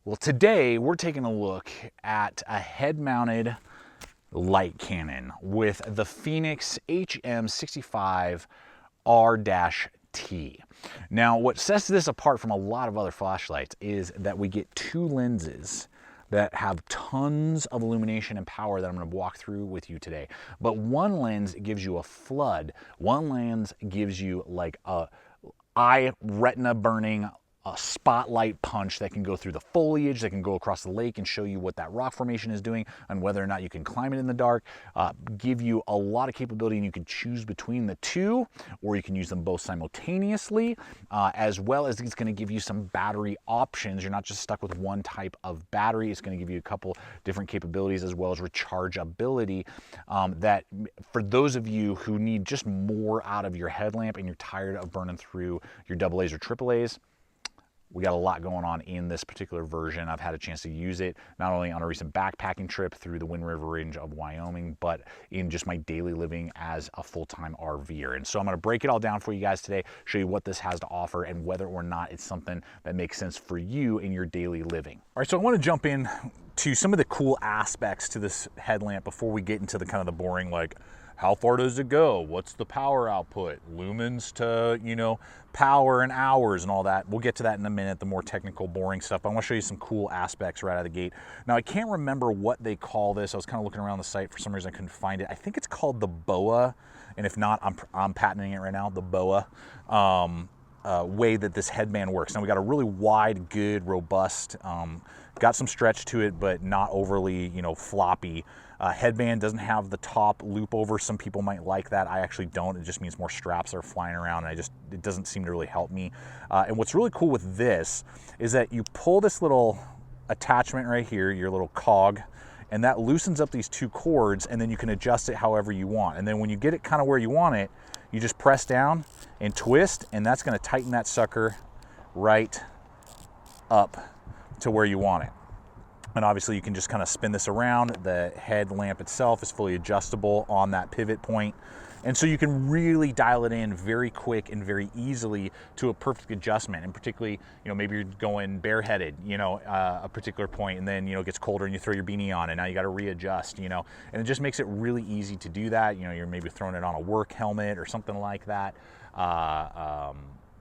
Well, today we're taking a look at a head-mounted light cannon with the Fenix HM65R-T. Now, what sets this apart from a lot of other flashlights is that we get two lenses that have tons of illumination and power that I'm going to walk through with you today. But one lens gives you a flood. One lens gives you like a eye retina burning, a spotlight punch that can go through the foliage, that can go across the lake and show you what that rock formation is doing and whether or not you can climb it in the dark, give you a lot of capability, and you can choose between the two, or you can use them both simultaneously, as well as it's going to give you some battery options. You're not just stuck with one type of battery. It's going to give you a couple different capabilities as well as rechargeability, that for those of you who need just more out of your headlamp and you're tired of burning through your AA's or AAA's, we got a lot going on in this particular version. I've had a chance to use it not only on a recent backpacking trip through the Wind River Range of Wyoming, but in just my daily living as a full-time RVer. And so I'm going to break it all down for you guys today, show you what this has to offer and whether or not it's something that makes sense for you in your daily living. All right, so I want to jump in to some of the cool aspects to this headlamp before we get into the kind of the boring, like, how far does it go? What's the power output? Lumens to, you know, power and hours and all that. We'll get to that in a minute, the more technical, boring stuff. But I want to show you some cool aspects right out of the gate. Now, I can't remember what they call this. I was kind of looking around the site. For some reason, I couldn't find it. I think it's called the BOA. And if not, I'm patenting it right now, the BOA. Way that this headband works. Now, we got a really wide, good, robust, got some stretch to it, but not overly, you know, floppy. Headband doesn't have the top loop over. Some people might like that. I actually don't. It just means more straps are flying around, and it doesn't seem to really help me. And what's really cool with this is that you pull this little attachment right here, your little cog, and that loosens up these two cords, and then you can adjust it however you want. And then when you get it kind of where you want it, you just press down and twist, and that's going to tighten that sucker right up to where you want it. And obviously you can just kind of spin this around. The headlamp itself is fully adjustable on that pivot point. And so you can really dial it in very quick and very easily to a perfect adjustment. And particularly, you know, maybe you're going bareheaded, you know, a particular point, and then, you know, it gets colder and you throw your beanie on and now you got to readjust, you know, and it just makes it really easy to do that. You know, you're maybe throwing it on a work helmet or something like that.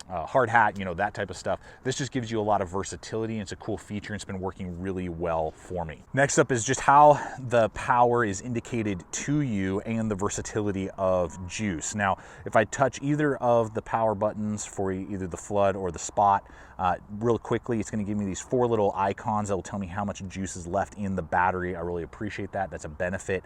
Hard hat, you know, that type of stuff. This just gives you a lot of versatility, and it's a cool feature, and it's been working really well for me. Next up is just how the power is indicated to you and the versatility of juice. Now, if I touch either of the power buttons for either the flood or the spot, real quickly, it's going to give me these four little icons that will tell me how much juice is left in the battery. I really appreciate that. That's a benefit,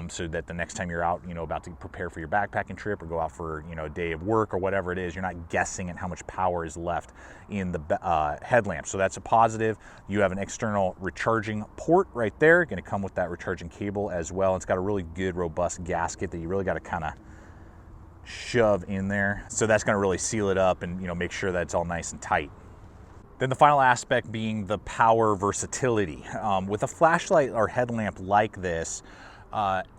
so that the next time you're out, you know, about to prepare for your backpacking trip or go out for, you know, a day of work or whatever it is, you're not guessing at how much power is left in the headlamp. So that's a positive. You have an external recharging port right there, going to come with that recharging cable as well. It's got a really good, robust gasket that you really got to kind of shove in there. So that's going to really seal it up and, you know, make sure that it's all nice and tight. Then the final aspect being the power versatility. With a flashlight or headlamp like this,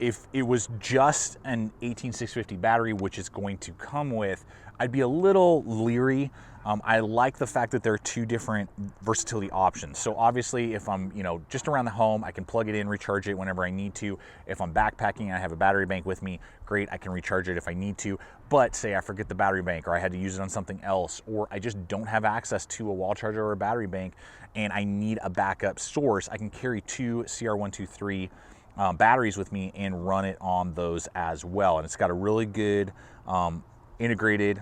if it was just an 18650 battery, which it's going to come with, I'd be a little leery. I like the fact that there are two different versatility options. So obviously, if I'm, you know, just around the home, I can plug it in, recharge it whenever I need to. If I'm backpacking and I have a battery bank with me, great, I can recharge it if I need to. But say I forget the battery bank, or I had to use it on something else, or I just don't have access to a wall charger or a battery bank, and I need a backup source, I can carry two CR123 batteries with me and run it on those as well. And it's got a really good integrated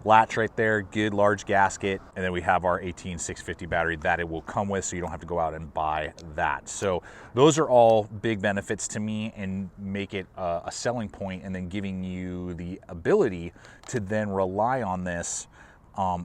latch right there, good large gasket, and then we have our 18650 battery that it will come with, so you don't have to go out and buy that. So those are all big benefits to me and make it a selling point, and then giving you the ability to then rely on this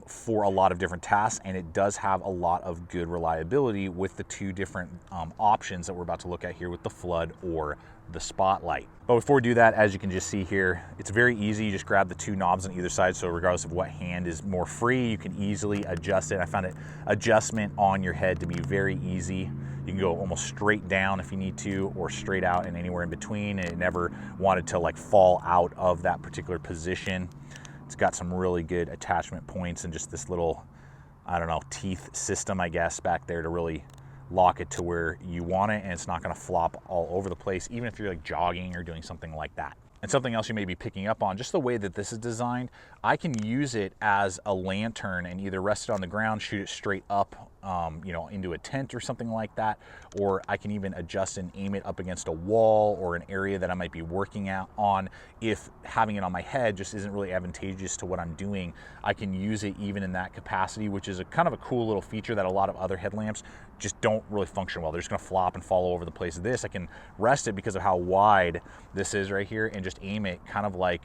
for a lot of different tasks. And it does have a lot of good reliability with the two different options that we're about to look at here with the flood or the spotlight. But before we do that, as you can just see here, it's very easy. You just grab the two knobs on either side, so regardless of what hand is more free, you can easily adjust it. I found it adjustment on your head to be very easy. You can go almost straight down if you need to, or straight out and anywhere in between, and it never wanted to like fall out of that particular position. It's got some really good attachment points and just this little I don't know, teeth system, I guess, back there to really lock it to where you want it, and it's not going to flop all over the place, even if you're like jogging or doing something like that. And something else you may be picking up on, just the way that this is designed, I can use it as a lantern and either rest it on the ground, shoot it straight up, you know, into a tent or something like that, or I can even adjust and aim it up against a wall or an area that I might be working out on. If having it on my head just isn't really advantageous to what I'm doing, I can use it even in that capacity, which is a kind of a cool little feature that a lot of other headlamps just don't really function well. They're just gonna flop and fall all over the place. This, I can rest it because of how wide this is right here and just aim it kind of like,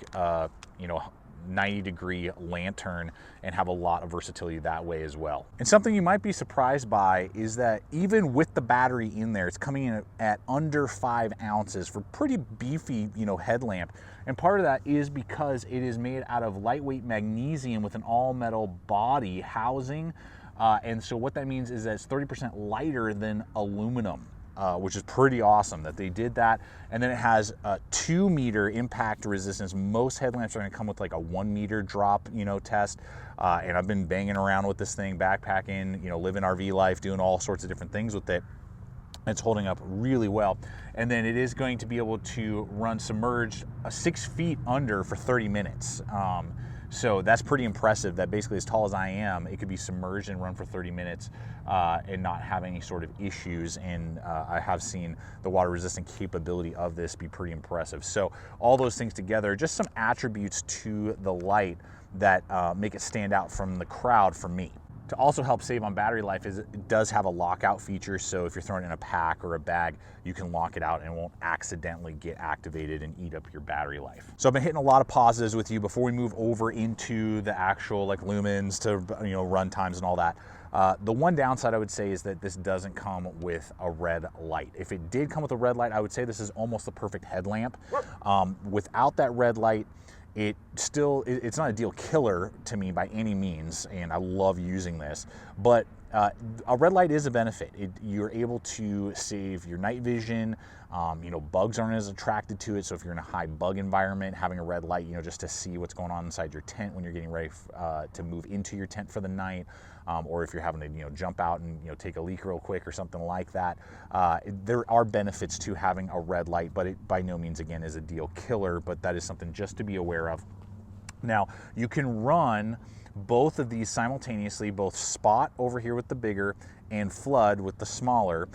you know, 90-degree lantern and have a lot of versatility that way as well. And something you might be surprised by is that even with the battery in there, it's coming in at under 5 ounces for pretty beefy, you know, headlamp. And part of that is because it is made out of lightweight magnesium with an all-metal body housing. And so what that means is that it's 30% lighter than aluminum. Which is pretty awesome that they did that. And then it has a 2-meter impact resistance. Most headlamps are gonna come with like a 1-meter drop, you know, test. And I've been banging around with this thing, backpacking, you know, living RV life, doing all sorts of different things with it. It's holding up really well. And then it is going to be able to run submerged 6 feet under for 30 minutes. So that's pretty impressive that basically as tall as I am, it could be submerged and run for 30 minutes and not have any sort of issues. And I have seen the water resistant capability of this be pretty impressive. So all those things together, just some attributes to the light that make it stand out from the crowd for me. To also help save on battery life is it does have a lockout feature, so if you're throwing it in a pack or a bag, you can lock it out and it won't accidentally get activated and eat up your battery life. So I've been hitting a lot of positives with you before we move over into the actual like lumens to, you know, run times and all that. The one downside I would say is that this doesn't come with a red light. If it did come with a red light, I would say this is almost the perfect headlamp. Without that red light, it's not a deal killer to me by any means, and I love using this, but a red light is a benefit. You're able to save your night vision. You know, bugs aren't as attracted to it, so if you're in a high bug environment, having a red light, you know, just to see what's going on inside your tent when you're getting ready to move into your tent for the night, or if you're having to, you know, jump out and, you know, take a leak real quick or something like that. There are benefits to having a red light, but it by no means, again, is a deal killer, but that is something just to be aware of. Now, you can run both of these simultaneously, both spot over here with the bigger and flood with the smaller,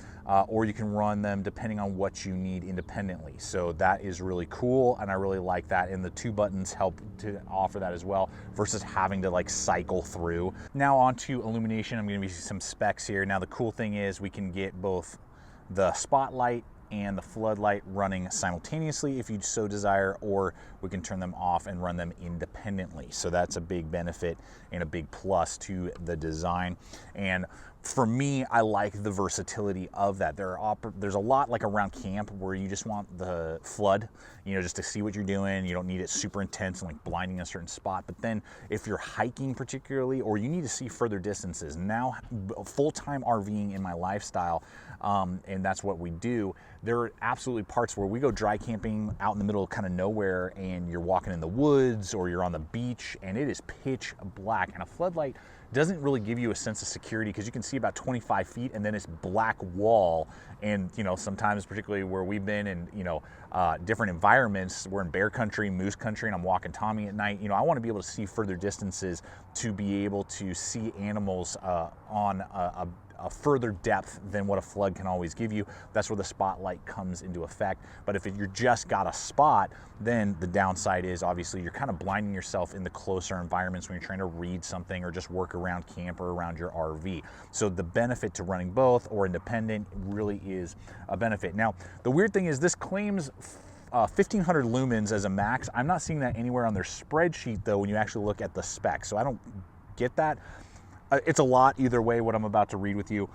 or you can run them depending on what you need independently. So that is really cool, and I really like that, and the 2 buttons help to offer that as well versus having to like cycle through. Now on to Illumination. I'm going to give you some specs here. Now the cool thing is we can get both the spotlight and the floodlight running simultaneously if you so desire, or we can turn them off and run them independently. So that's a big benefit and a big plus to the design. And for me, I like the versatility of that. There's a lot like around camp where you just want the flood, you know, just to see what you're doing. You don't need it super intense and like blinding a certain spot. But then if you're hiking particularly, or you need to see further distances, now full-time RVing in my lifestyle, and that's what we do, there are absolutely parts where we go dry camping out in the middle of kind of nowhere, and you're walking in the woods or you're on the beach and it is pitch black, and a floodlight doesn't really give you a sense of security because you can see about 25 feet and then it's black wall. And, you know, sometimes, particularly where we've been in, you know, different environments, we're in bear country, moose country, and I'm walking Tommy at night, you know, I want to be able to see further distances to be able to see animals on a further depth than what a flood can always give you. That's where the spotlight comes into effect. But if you're just got a spot, then the downside is obviously you're kind of blinding yourself in the closer environments when you're trying to read something or just work around camp or around your RV. So the benefit to running both or independent really is a benefit. Now, the weird thing is this claims 1500 lumens as a max. I'm not seeing that anywhere on their spreadsheet though when you actually look at the specs. So I don't get that. It's a lot either way what I'm about to read with you.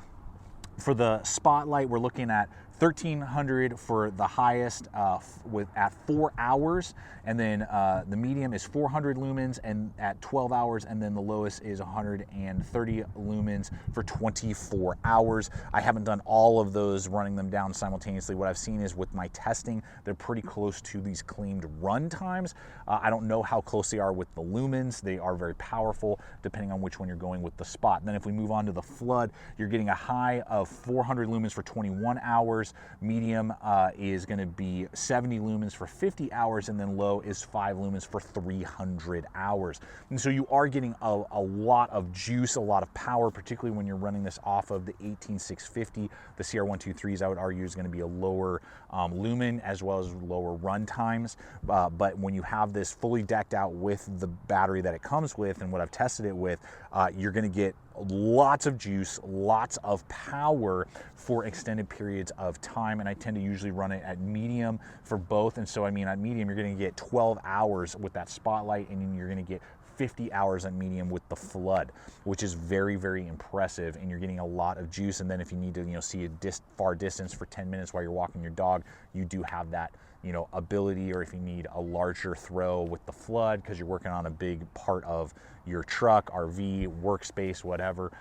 For the spotlight, we're looking at $1,300 for the highest at 4 hours, and then the medium is 400 lumens and at 12 hours, and then the lowest is 130 lumens for 24 hours. I haven't done all of those running them down simultaneously. What I've seen is with my testing, they're pretty close to these claimed run times. I don't know how close they are with the lumens. They are very powerful depending on which one you're going with the spot. And then if we move on to the flood, you're getting a high of 400 lumens for 21 hours. Medium is going to be 70 lumens for 50 hours, and then low is 5 lumens for 300 hours. And so you are getting a lot of juice, a lot of power, particularly when you're running this off of the 18650. The CR123s, I would argue, is going to be a lower lumen as well as lower run times. But when you have this fully decked out with the battery that it comes with and what I've tested it with, you're going to get lots of juice, lots of power for extended periods of time. And I tend to usually run it at medium for both. And so, I mean, at medium, you're going to get 12 hours with that spotlight, and then you're going to get 50 hours at medium with the flood, which is very, very impressive, and you're getting a lot of juice. And then if you need to, you know, see a far distance for 10 minutes while you're walking your dog, you do have that, you know, ability. Or if you need a larger throw with the flood because you're working on a big part of your truck, RV, workspace, whatever,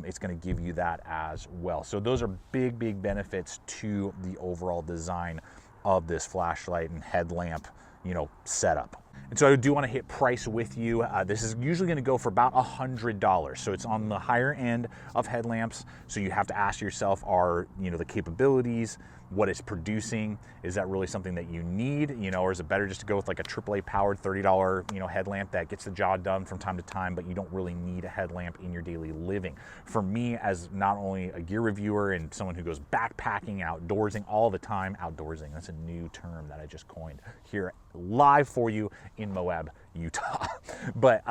it's going to give you that as well. So those are big, big benefits to the overall design of this flashlight and headlamp, you know, setup. And so I do want to hit price with you. This is usually going to go for about $100. So it's on the higher end of headlamps. So you have to ask yourself, are, you know, the capabilities, what it's producing, is that really something that you need, you know, or is it better just to go with like a AAA powered $30, you know, headlamp that gets the job done from time to time, but you don't really need a headlamp in your daily living? For me, as not only a gear reviewer and someone who goes backpacking, outdoorsing all the time, outdoorsing, that's a new term that I just coined here live for you in Moab, Utah. But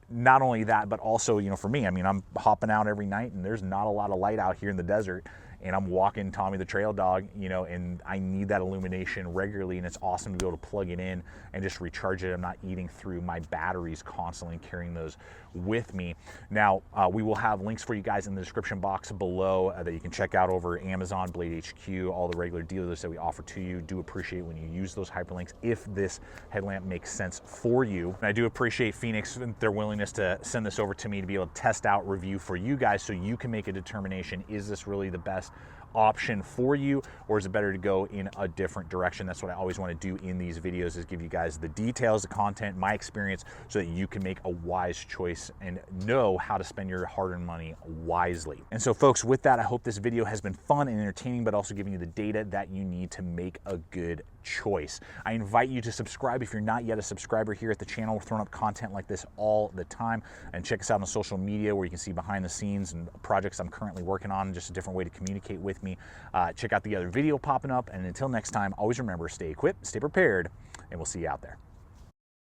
not only that, but also, you know, for me, I mean, I'm hopping out every night and there's not a lot of light out here in the desert, and I'm walking Tommy the trail dog, you know, and I need that illumination regularly, and it's awesome to be able to plug it in and just recharge it. I'm not eating through my batteries constantly, carrying those with me. Now, we will have links for you guys in the description box below that you can check out over Amazon, Blade HQ, all the regular dealers that we offer to you. Do appreciate when you use those hyperlinks if this headlamp makes sense for you. And I do appreciate Fenix and their willingness to send this over to me to be able to test out, review for you guys, so you can make a determination, is this really the best option for you, or is it better to go in a different direction? That's what I always want to do in these videos, is give you guys the details, the content, my experience, so that you can make a wise choice and know how to spend your hard-earned money wisely. And so folks, with that, I hope this video has been fun and entertaining, but also giving you the data that you need to make a good choice. I invite you to subscribe if you're not yet a subscriber here at the channel. We're throwing up content like this all the time, and check us out on social media where you can see behind the scenes and projects I'm currently working on, just a different way to communicate with me. Check out the other video popping up, and until next time, always remember, stay equipped, stay prepared, and we'll see you out there.